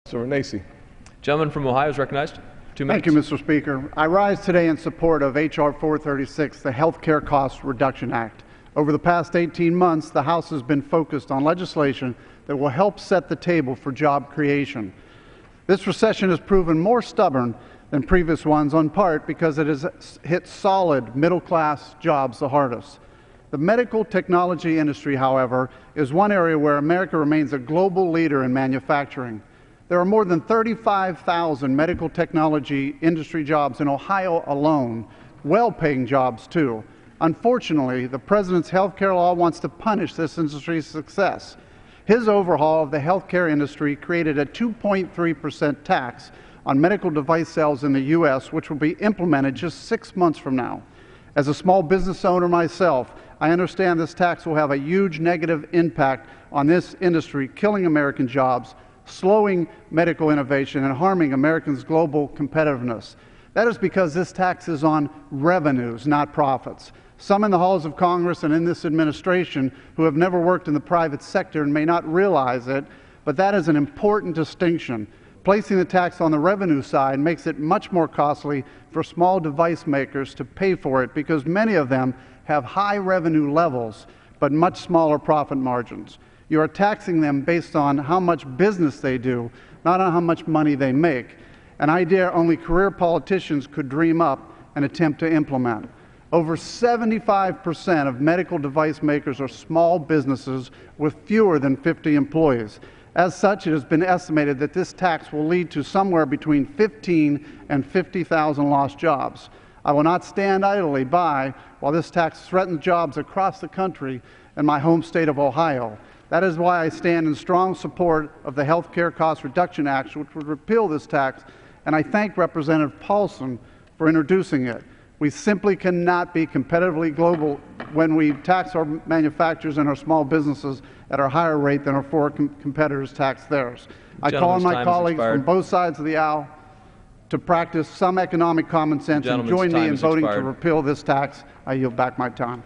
So Renacci. Gentleman from Ohio is recognized. 2 minutes. Thank you, Mr. Speaker. I rise today in support of H.R. 436, the Health Care Cost Reduction Act. Over the past 18 months, the House has been focused on legislation that will help set the table for job creation. This recession has proven more stubborn than previous ones, in part because it has hit solid middle-class jobs the hardest. The medical technology industry, however, is one area where America remains a global leader in manufacturing. There are more than 35,000 medical technology industry jobs in Ohio alone, well-paying jobs too. Unfortunately, the President's health care law wants to punish this industry's success. His overhaul of the healthcare industry created a 2.3% tax on medical device sales in the U.S., which will be implemented just 6 months from now. As a small business owner myself, I understand this tax will have a huge negative impact on this industry, killing American jobs, slowing medical innovation, and harming Americans' global competitiveness. That is because this tax is on revenues, not profits. Some in the halls of Congress and in this administration who have never worked in the private sector and may not realize it, but that is an important distinction. Placing the tax on the revenue side makes it much more costly for small device makers to pay for it because many of them have high revenue levels but much smaller profit margins. You are taxing them based on how much business they do, not on how much money they make, an idea only career politicians could dream up and attempt to implement. Over 75% of medical device makers are small businesses with fewer than 50 employees. As such, it has been estimated that this tax will lead to somewhere between 15,000 and 50,000 lost jobs. I will not stand idly by while this tax threatens jobs across the country in my home state of Ohio. That is why I stand in strong support of the Health Care Cost Reduction Act, which would repeal this tax, and I thank Representative Paulson for introducing it. We simply cannot be competitively global when we tax our manufacturers and our small businesses at a higher rate than our foreign competitors tax theirs. I call on my colleagues from both sides of the aisle to practice some economic common sense and join me in voting to repeal this tax. I yield back my time.